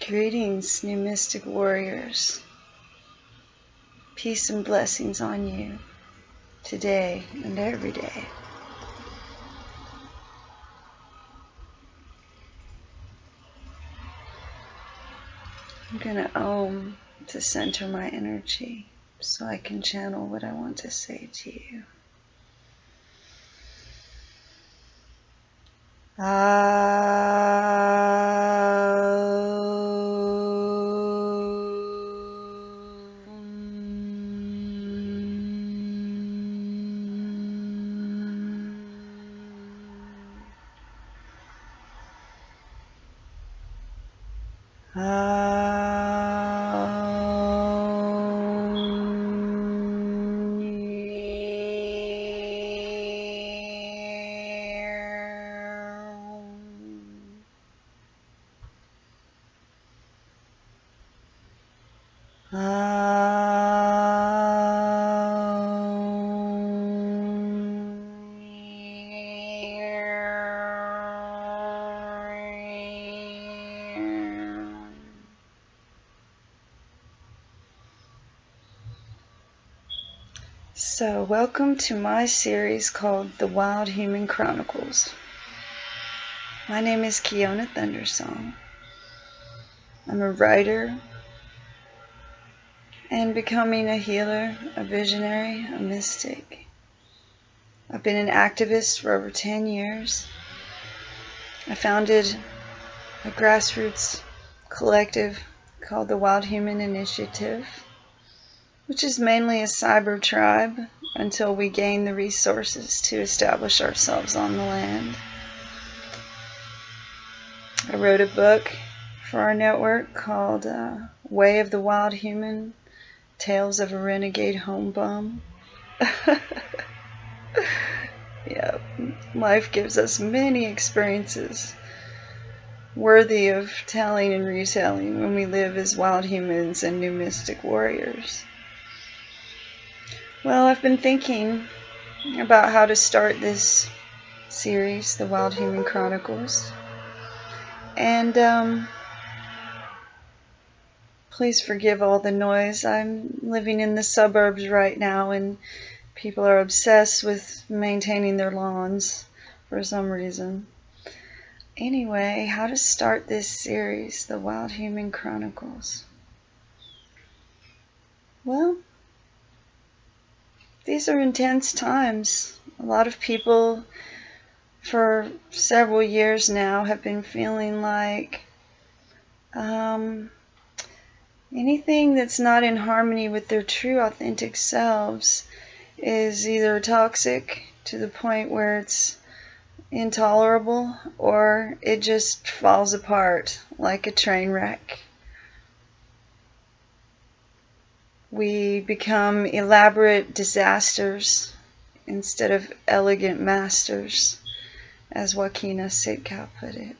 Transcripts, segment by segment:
Greetings, new mystic warriors. Peace and blessings on you today and every day. I'm going to Om to center my energy so I can channel what I want to say to you. So, welcome to my series called The Wild Human Chronicles. My name is Kiona Thundersong. I'm a writer and becoming a healer, a visionary, a mystic. I've been an activist for over 10 years. I founded a grassroots collective called the Wild Human Initiative, which is mainly a cyber tribe until we gain the resources to establish ourselves on the land. I wrote a book for our network called Way of the Wild Human, Tales of a Renegade Home Bum. Yeah, life gives us many experiences worthy of telling and retelling when we live as wild humans and new mystic warriors. Well, I've been thinking about how to start this series, The Wild Human Chronicles. And please forgive all the noise. I'm living in the suburbs right now, and people are obsessed with maintaining their lawns for some reason. Anyway, how to start this series, The Wild Human Chronicles? Well, these are intense times. A lot of people for several years now have been feeling like anything that's not in harmony with their true authentic selves is either toxic to the point where it's intolerable, or it just falls apart like a train wreck. We become elaborate disasters instead of elegant masters, as Joaquina Sitka put it.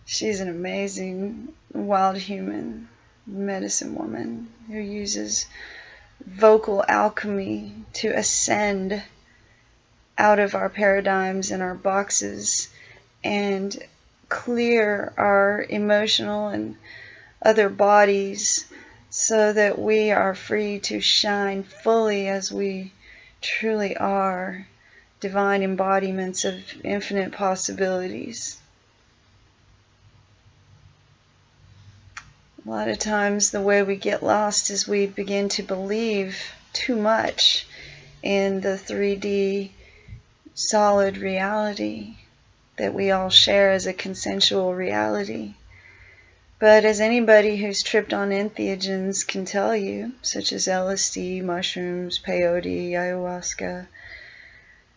She's an amazing wild human medicine woman who uses vocal alchemy to ascend out of our paradigms and our boxes and clear our emotional and other bodies so that we are free to shine fully as we truly are, divine embodiments of infinite possibilities. A lot of times the way we get lost is we begin to believe too much in the 3D solid reality that we all share as a consensual reality. But as anybody who's tripped on entheogens can tell you, such as LSD, mushrooms, peyote, ayahuasca,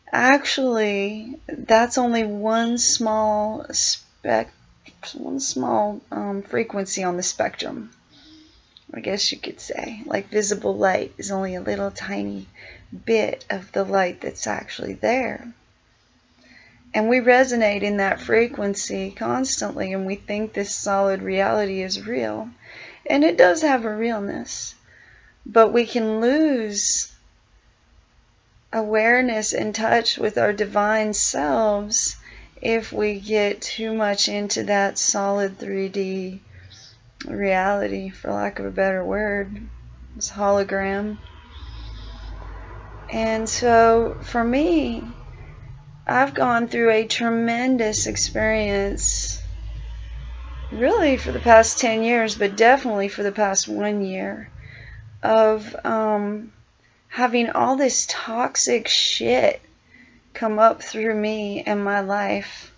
actually that's only one small frequency on the spectrum, I guess you could say. Like visible light is only a little tiny bit of the light that's actually there. And we resonate in that frequency constantly, and we think this solid reality is real. And it does have a realness. But we can lose awareness and touch with our divine selves if we get too much into that solid 3D reality, for lack of a better word. It's hologram. And so for me, I've gone through a tremendous experience really for the past 10 years, but definitely for the past 1 year of having all this toxic shit come up through me and my life,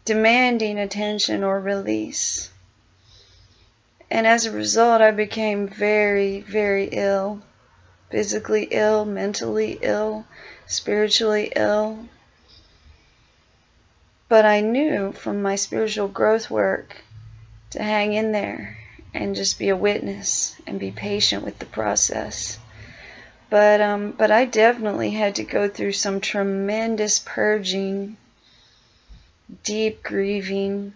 demanding attention or release. And as a result, I became very, very ill. Physically ill, mentally ill, spiritually ill. But I knew from my spiritual growth work to hang in there and just be a witness and be patient with the process. But I definitely had to go through some tremendous purging, deep grieving,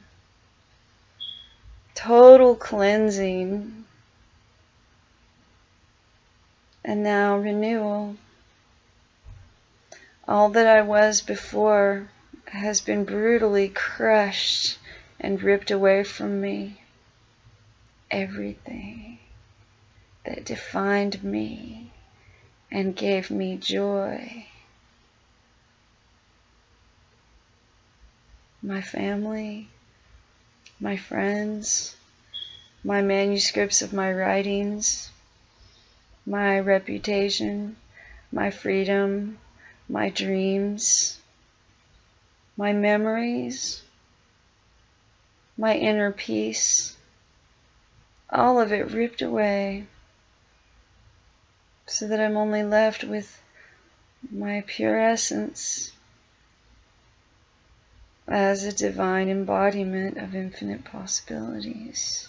total cleansing, and now renewal. All that I was before has been brutally crushed and ripped away from me. Everything that defined me and gave me joy. My family, my friends, my manuscripts of my writings, my reputation, my freedom, my dreams, my memories, my inner peace, all of it ripped away so that I'm only left with my pure essence as a divine embodiment of infinite possibilities.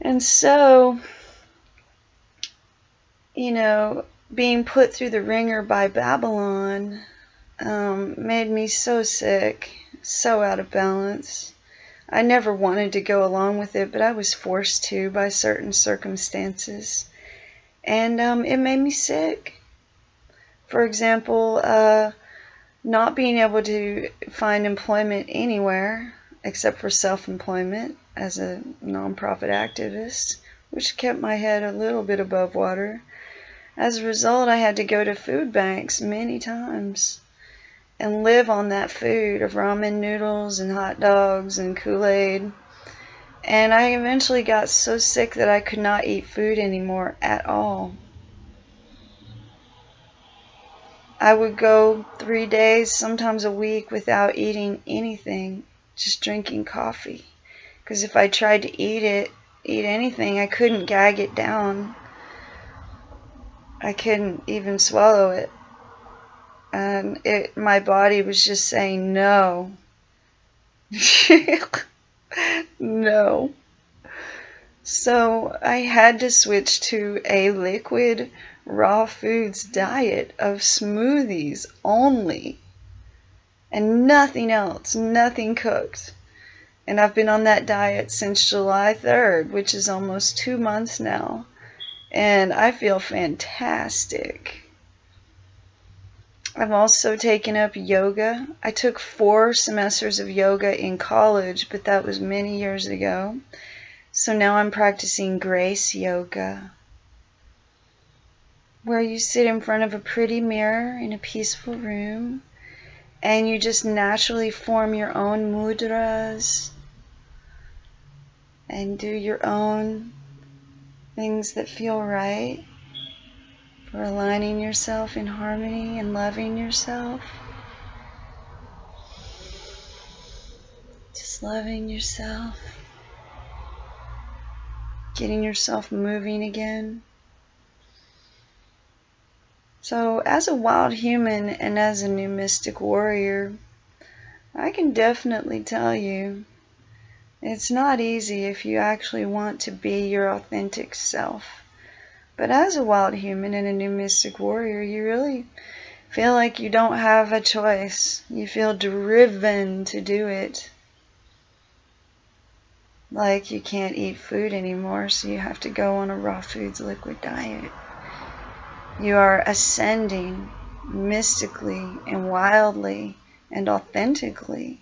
And so, being put through the ringer by Babylon made me so sick, so out of balance. I never wanted to go along with it, but I was forced to by certain circumstances. And it made me sick. For example, not being able to find employment anywhere except for self-employment as a nonprofit activist, which kept my head a little bit above water. As a result, I had to go to food banks many times and live on that food of ramen noodles and hot dogs and Kool-Aid. And I eventually got so sick that I could not eat food anymore at all. I would go 3 days, sometimes a week, without eating anything, just drinking coffee. Because if I tried to eat anything, I couldn't gag it down. I couldn't even swallow it. And my body was just saying no. No. So I had to switch to a liquid raw foods diet of smoothies only. And nothing else, nothing cooked. And I've been on that diet since July 3rd, which is almost 2 months now. And I feel fantastic. I've also taken up yoga. I took 4 semesters of yoga in college, but that was many years ago. So now I'm practicing grace yoga, where you sit in front of a pretty mirror in a peaceful room and you just naturally form your own mudras and do your own things that feel right for aligning yourself in harmony and loving yourself. Just loving yourself. Getting yourself moving again. So as a wild human and as a new mystic warrior, I can definitely tell you it's not easy if you actually want to be your authentic self. But as a wild human and a new mystic warrior, you really feel like you don't have a choice. You feel driven to do it. Like you can't eat food anymore, so you have to go on a raw foods liquid diet. You are ascending mystically and wildly and authentically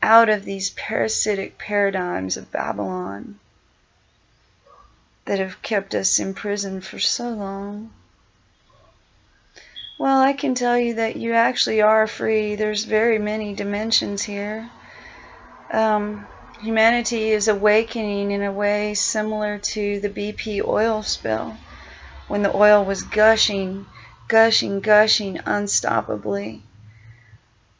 out of these parasitic paradigms of Babylon that have kept us in prison for so long. Well, I can tell you that you actually are free. There's very many dimensions here. Humanity is awakening in a way similar to the BP oil spill, when the oil was gushing unstoppably.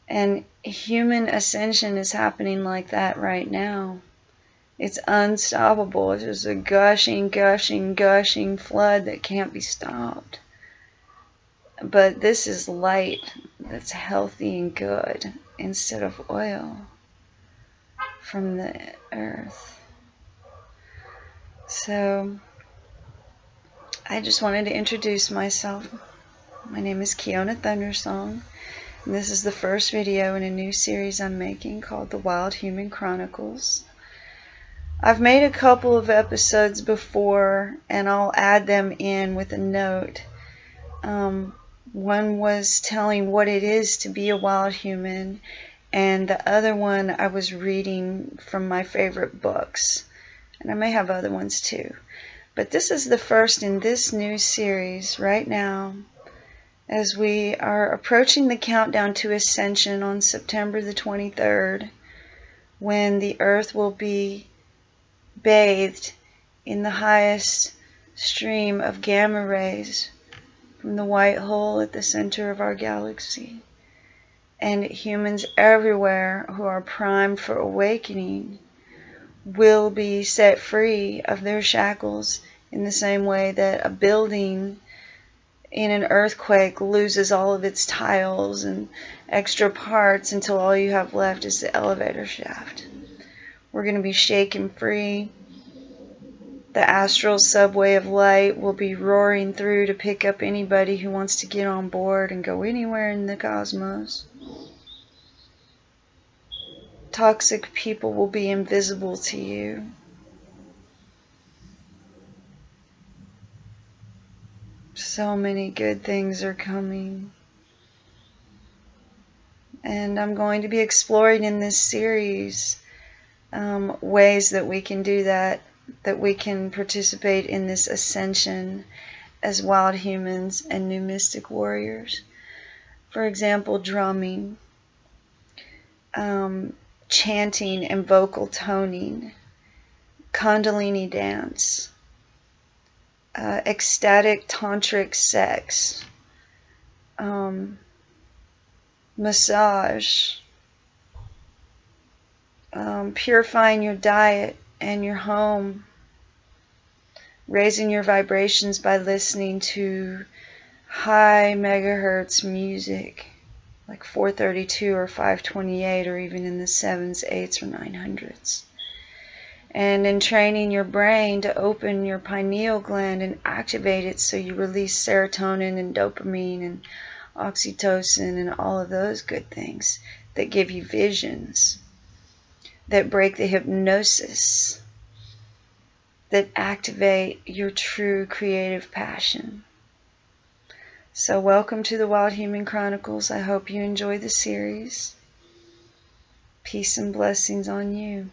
And human ascension is happening like that right now. It's unstoppable. It's just a gushing flood that can't be stopped. But this is light that's healthy and good instead of oil from the earth. So I just wanted to introduce myself. My name is Kiona Thundersong, and this is the first video in a new series I'm making called The Wild Human Chronicles. I've made a couple of episodes before, and I'll add them in with a note. One was telling what it is to be a wild human, and the other one I was reading from my favorite books. And I may have other ones too. But this is the first in this new series right now, as we are approaching the countdown to Ascension on September the 23rd, when the earth will be bathed in the highest stream of gamma rays from the white hole at the center of our galaxy. And humans everywhere who are primed for awakening will be set free of their shackles in the same way that a building in an earthquake loses all of its tiles and extra parts until all you have left is the elevator shaft. We're going to be shaken free. The astral subway of light will be roaring through to pick up anybody who wants to get on board and go anywhere in the cosmos. Toxic people will be invisible to you. So many good things are coming. And I'm going to be exploring in this series ways that we can do that we can participate in this ascension as wild humans and new mystic warriors. For example, drumming, chanting and vocal toning, Kundalini dance, ecstatic tantric sex, massage, purifying your diet and your home, raising your vibrations by listening to high megahertz music like 432 or 528 or even in the 7s, 8s, or 900s. And in training your brain to open your pineal gland and activate it so you release serotonin and dopamine and oxytocin and all of those good things that give you visions, that break the hypnosis, that activate your true creative passion. So welcome to the Wild Human Chronicles. I hope you enjoy the series. Peace and blessings on you.